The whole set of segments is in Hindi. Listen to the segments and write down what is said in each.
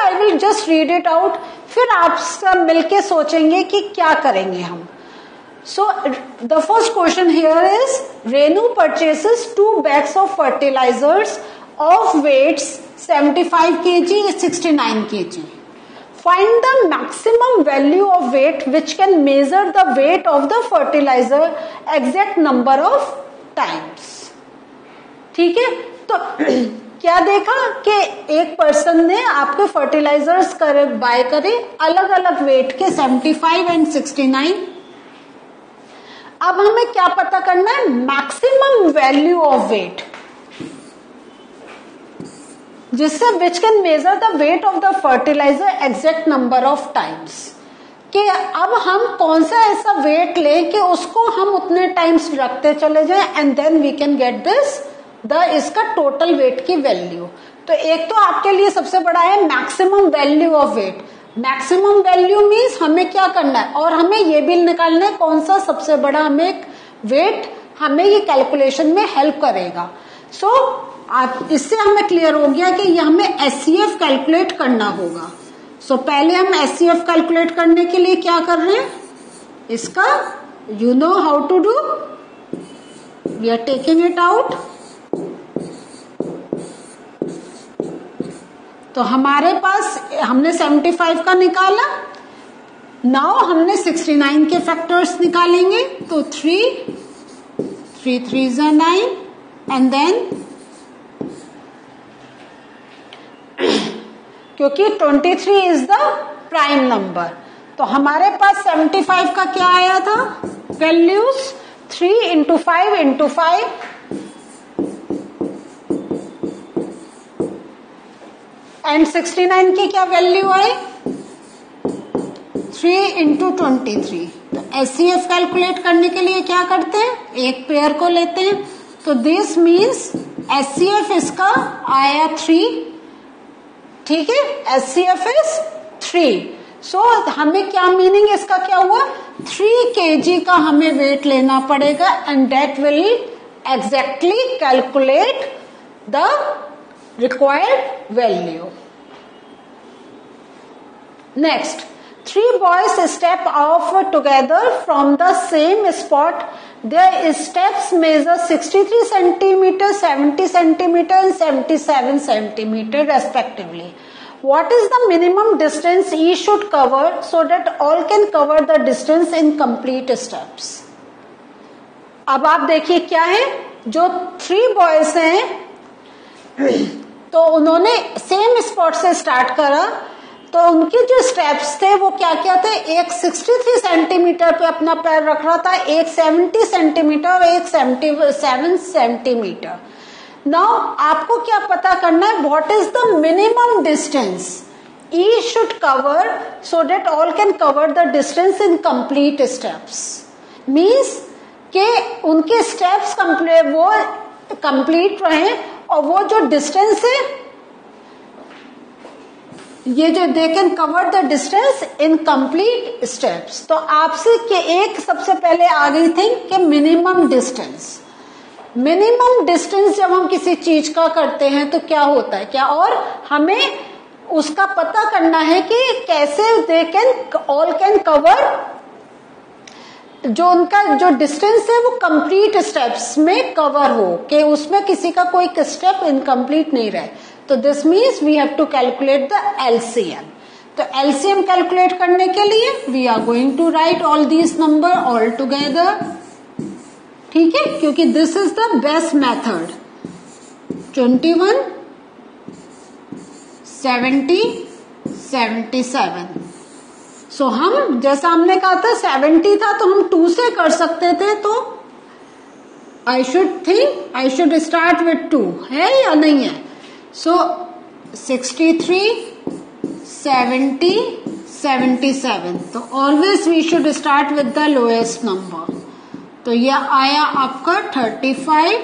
I will just read it out, फिर आप सब मिलके सोचेंगे कि क्या करेंगे हम. So the first question here is Renu purchases 2 bags of fertilizers of weights 75 kg, 69 kg. Find the maximum value of weight which can measure the weight of the fertilizer exact number of times. ठीक है, तो क्या देखा कि एक पर्सन ने आपके फर्टिलाइजर्स बाय करे अलग अलग वेट के 75 एंड 69. अब हमें क्या पता करना है, मैक्सिमम वैल्यू ऑफ वेट, जिससे which can measure the weight of the fertiliser exact number of times. कि अब हम कौन सा ऐसा वेट लें कि उसको हम उतने टाइम्स रखते चले जाएं and then we can get this इसका टोटल वेट की वैल्यू. तो एक तो आपके लिए सबसे बड़ा है maximum value of weight. Maximum value means हमें क्या करना है, और हमें ये भी निकालना है कौन सा सबसे बड़ा हमें वेट हमें ये कैलकुलेशन में हेल्प करेगा. सो आप इससे हमें क्लियर हो गया कि ये हमें एचसीएफ कैलकुलेट करना होगा. सो पहले हम एचसीएफ कैलकुलेट करने के लिए क्या कर रहे हैं, इसका you know how to do, we are taking it out. तो हमारे पास हमने 75 का निकाला, नाउ हमने 69 के फैक्टर्स निकालेंगे. तो 3 3 9 एंड देन क्योंकि 23 इज द प्राइम नंबर, तो हमारे पास 75 का क्या आया था वैल्यूज, 3 इंटू 5 इंटू 5 एंड 69 की क्या वैल्यू आई 3 इंटू 23. तो एचसीएफ कैलकुलेट करने के लिए क्या करते हैं, एक पेयर को लेते हैं. तो दिस मीन्स एचसीएफ इसका आया 3. ठीक है, एचसीएफ इज 3. सो हमें क्या मीनिंग इसका क्या हुआ, 3 kg का हमें वेट लेना पड़ेगा and that will exactly calculate the required value. Next, 3 boys step off together from the same spot. Their steps measure 63 centimeter, 70 centimeter and 77 centimeter respectively. What is the minimum distance each should cover so that all can cover the distance in complete steps? अब आप देखिए क्या है, जो 3 boys हैं तो उन्होंने सेम स्पॉट से स्टार्ट करा, तो उनके जो स्टेप्स थे वो क्या क्या थे, एक 63 सेंटीमीटर पे अपना पैर रख रहा था, एक 70 सेंटीमीटर और एक 77 सेंटीमीटर. नाउ आपको क्या पता करना है, what is the minimum distance each should cover so that all can cover the distance in complete steps. Means के उनके स्टेप्स वो कंप्लीट रहे और वो जो डिस्टेंस है ये जो they can cover the distance in complete steps. तो आपसे के एक सबसे पहले आ गई थिंग कि मिनिमम डिस्टेंस. मिनिमम डिस्टेंस जब हम किसी चीज का करते हैं तो क्या होता है क्या, और हमें उसका पता करना है कि कैसे they can all can cover, जो उनका जो डिस्टेंस है वो कंप्लीट स्टेप्स में कवर हो, कि उसमें किसी का कोई स्टेप इनकम्प्लीट नहीं रहे. तो this means we have to calculate the LCM. तो एलसीएम कैलकुलेट करने के लिए we are going to write all these number all together. ठीक है, क्योंकि this is the best method. 21 70 77. So हम जैसा हमने कहा था 70 था तो हम 2 से कर सकते थे, तो आई शुड स्टार्ट विथ 2 है या नहीं है. सो 63 70 77. तो always we should start with the lowest number. तो यह आया आपका 35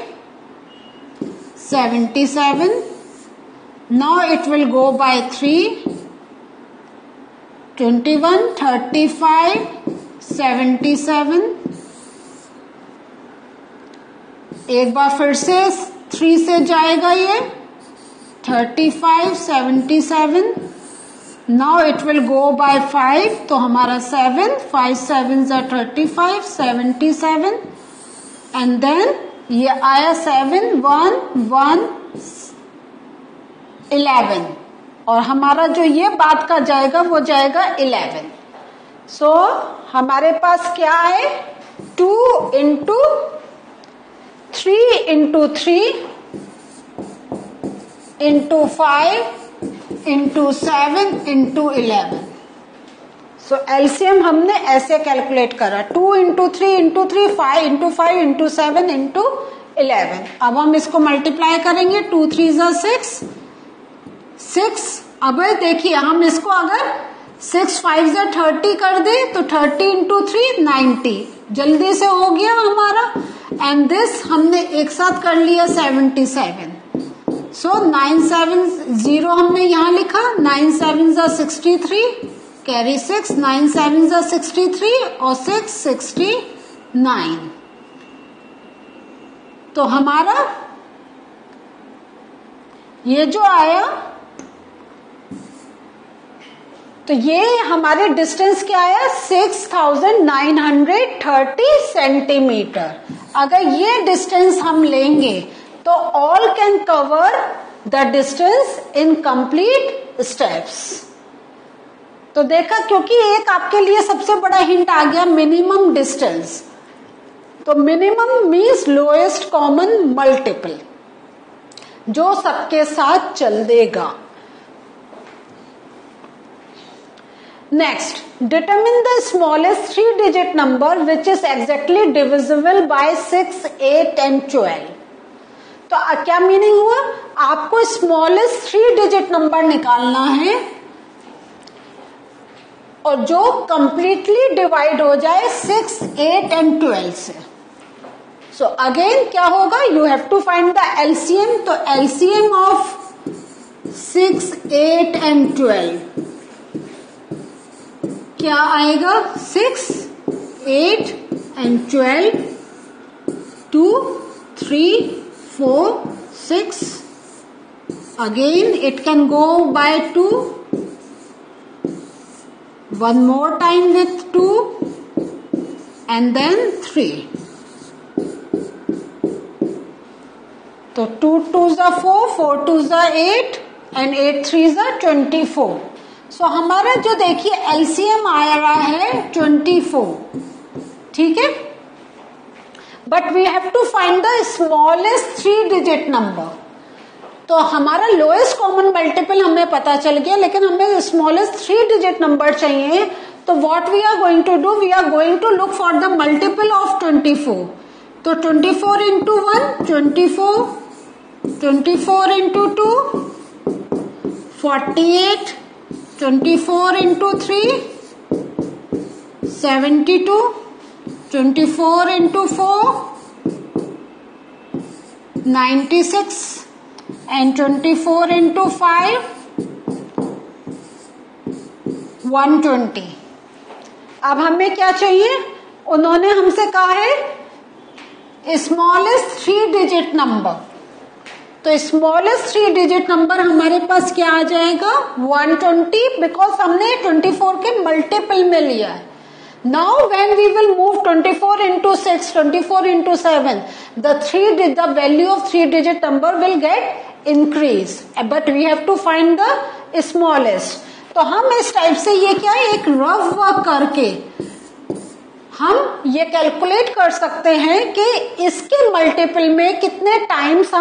77. Now it will go by 3 21 35 77. एक बार फिर से 3 से जाएगा ये 35 77. Now it will go by 5, तो हमारा 7, 5 7s are 35, 77, एंड देन ये आया 7 1 1 11, और हमारा जो ये बाद का जाएगा वो जाएगा 11. सो हमारे पास क्या है, 2 into 3 into 3 into 5 into 7 into 11. सो एलसीएम हमने ऐसे कैलकुलेट करा, 2 into 3 into 3, 5 into 5 into 7 into 11. अब हम इसको मल्टीप्लाई करेंगे, 2 3s are 6, 6. अब देखिए हम इसको अगर 6 5s are 30 कर दे तो 30 into 3 90, जल्दी से हो गया हमारा. एंड दिस हमने एक साथ कर लिया 77. सो 9 7 0 हमने यहाँ लिखा, 9 7s are 63, carry 6, 9 7s are 63 और 6 69. तो हमारा ये जो आया, तो ये हमारे डिस्टेंस क्या आया, 6930 सेंटीमीटर. अगर ये डिस्टेंस हम लेंगे तो all can cover the distance in complete steps. तो देखा, क्योंकि एक आपके लिए सबसे बड़ा हिंट आ गया, मिनिमम डिस्टेंस. तो minimum means lowest common multiple, जो सबके साथ चल देगा. Next, determine the smallest 3-digit number which is exactly divisible by 6, 8 and 12. तो क्या मीनिंग हुआ, आपको स्मॉलेस्ट 3-digit नंबर निकालना है और जो कंप्लीटली डिवाइड हो जाए 6, 8 एंड 12 से. सो अगेन क्या होगा, you have to find the LCM. तो एलसीएम ऑफ 6, 8 एंड 12 क्या आएगा, 6, 8 and 12, 2, 3, 4, 6. Again it can go by 2, one more time with 2 and then 3. तो 2 2s are 4, 4 2s are 8 and 8 3s are 24. सो हमारा जो देखिए एलसीएम आ रहा है 24, ठीक है. But we have to find the smallest 3-digit number. तो हमारा लोएस्ट कॉमन मल्टीपल हमें पता चल गया, लेकिन हमें स्मॉलेस्ट 3-digit नंबर चाहिए. तो what we are going to do, we are going to look for the multiple of 24. तो 24 into 1 24, 24 into 2 48, 24 into 3 72, 24 into 4 96 and 24 into 5 120. अब हमें क्या चाहिए, उन्होंने हमसे कहा है स्मॉलेस्ट 3-digit नंबर. तो स्मॉलेस्ट 3-digit नंबर हमारे पास क्या आ जाएगा, 120, बिकॉज हमने 24 के मल्टीपल में लिया है. Now when we will move 24 into 6, 24 into 7, the value of 3-digit number will get increase, but we have to find the smallest. तो हम इस टाइप से ये क्या है, एक रफ वर्क करके हम ये कैलकुलेट कर सकते हैं कि इसके मल्टीपल में कितने टाइम्स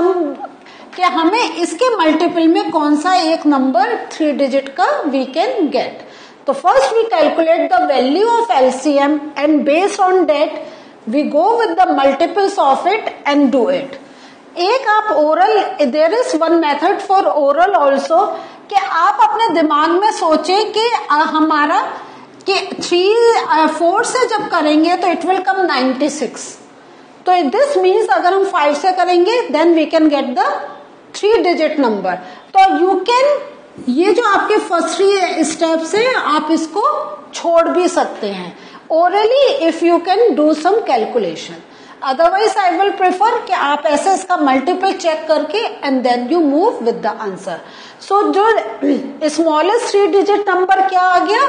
कि हमें इसके मल्टीपल में कौन सा एक नंबर 3-digit का वी कैन गेट. तो first we calculate the value of LCM and based on that we go with the multiples of it and do it. एक आप oral, there is one method for oral also, कि आप अपने दिमाग में सोचें कि हमारा कि 4 से जब करेंगे तो इट विल कम 96. तो दिस मीन्स अगर हम 5 से करेंगे then we can get the 3-digit number. तो यू कैन, ये जो आपके फर्स्ट 3 स्टेप्स है आप इसको छोड़ भी सकते हैं orally if you can do some calculation. Otherwise I will prefer कि आप ऐसे इसका मल्टीपल चेक करके and then you move with the answer. So जो स्मॉलेस्ट 3 डिजिट नंबर क्या आ गया?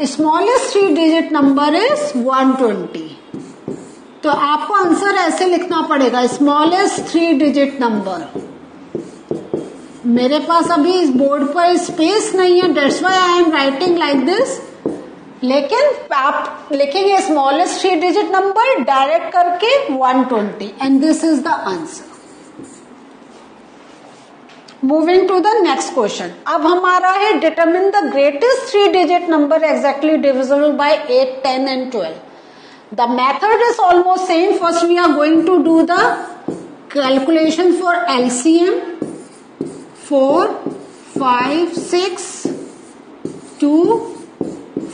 Smallest 3 digit number is 120. तो आपको आंसर ऐसे लिखना पड़ेगा, स्मॉलेस्ट 3 डिजिट नंबर. मेरे पास अभी इस बोर्ड पर स्पेस नहीं है, that's why I am writing like this. लेकिन आप लिखेंगे स्मॉलेस्ट 3 डिजिट नंबर डायरेक्ट करके 120 and this is the answer. Moving to the next question. अब हमारा है determine the greatest 3 digit number exactly divisible by 8, 10 and 12. The method is almost same. First we are going to do the calculation for LCM. 4, 5, 6, 2,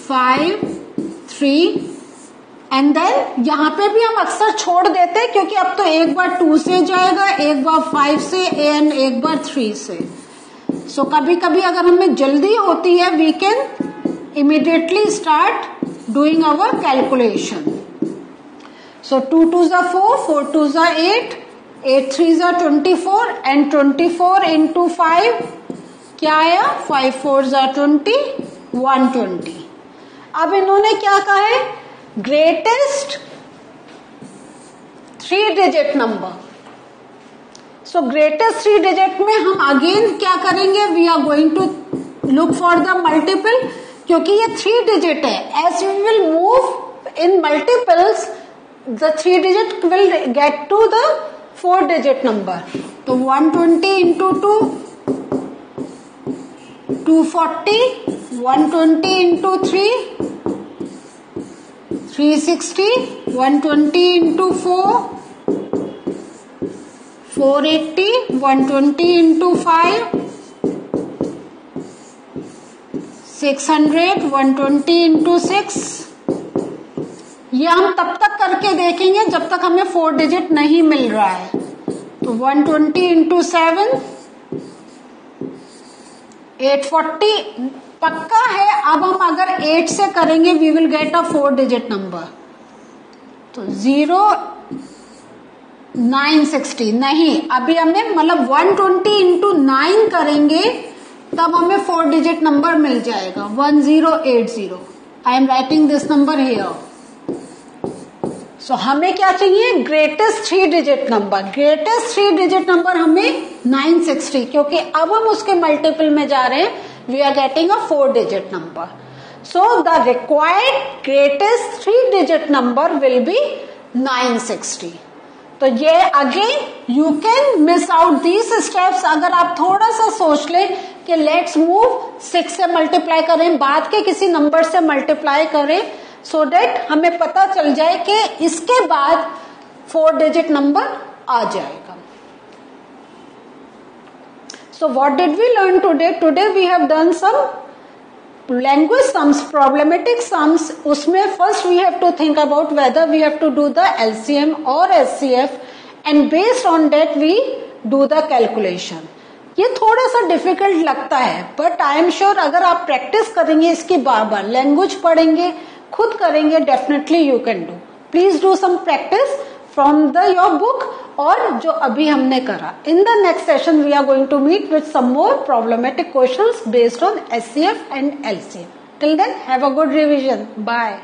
5, 3 and then यहाँ पे भी हम अक्सर छोड़ देते हैं क्योंकि अब तो एक बार 2 से जाएगा, एक बार 5 से एंड एक बार 3 से. सो कभी कभी अगर हमें जल्दी होती है we can immediately start doing our calculation. So 2 2s are 4, 4 2s are 8, 8 3s are 24 and 24 into 5 क्या आया? 5 4s are 20, 120. अब इन्होंने क्या कहा है? Greatest 3 digit number. So greatest 3 digit में हम अगेन क्या करेंगे? We are going to look for the multiple क्योंकि ये 3 डिजिट है. As we will move in multiples the 3 digit will get to the 4 digit number. तो 120 into 2, 240, 120 into 3, 360, 120 into 4, 480, 120 into 5, 600, 120 into 6. ये हम तब तक करके देखेंगे जब तक हमें 4 डिजिट नहीं मिल रहा है. तो 120 into 7, 840 पक्का है. अब हम अगर 8 से करेंगे we will get a 4 digit number. तो 0 960 नहीं, अभी हमें मतलब 120 into 9 करेंगे तब हमें 4 डिजिट नंबर मिल जाएगा 1080. I am writing this number here. So हमें क्या चाहिए? Greatest 3 digit number. Greatest 3 digit number हमें 960 क्योंकि अब हम उसके मल्टीपल में जा रहे हैं. We are getting a 4 digit number. So the required greatest 3 digit number will be 960. तो ये again you can miss out these steps. अगर आप थोड़ा सा सोच लें कि लेट्स मूव 6 से मल्टीप्लाई करें, बाद के किसी नंबर से मल्टीप्लाई करें, सो दैट हमें पता चल जाए कि इसके बाद 4 डिजिट नंबर आ जाएगा. So what did we learn today? Today we have done some language sums, problematic sums. उसमें first we have to think about whether we have to do the LCM और HCF and based on that we do the calculation. ये थोड़ा सा डिफिकल्ट लगता है बट आई एम श्योर अगर आप प्रैक्टिस करेंगे इसकी बार बार, लैंग्वेज पढ़ेंगे, खुद करेंगे, definitely you can do. Please do some practice from the your book और जो अभी हमने करा. In the next session we are going to meet with some more problematic questions based on HCF and LCM. Till then have a good revision. Bye.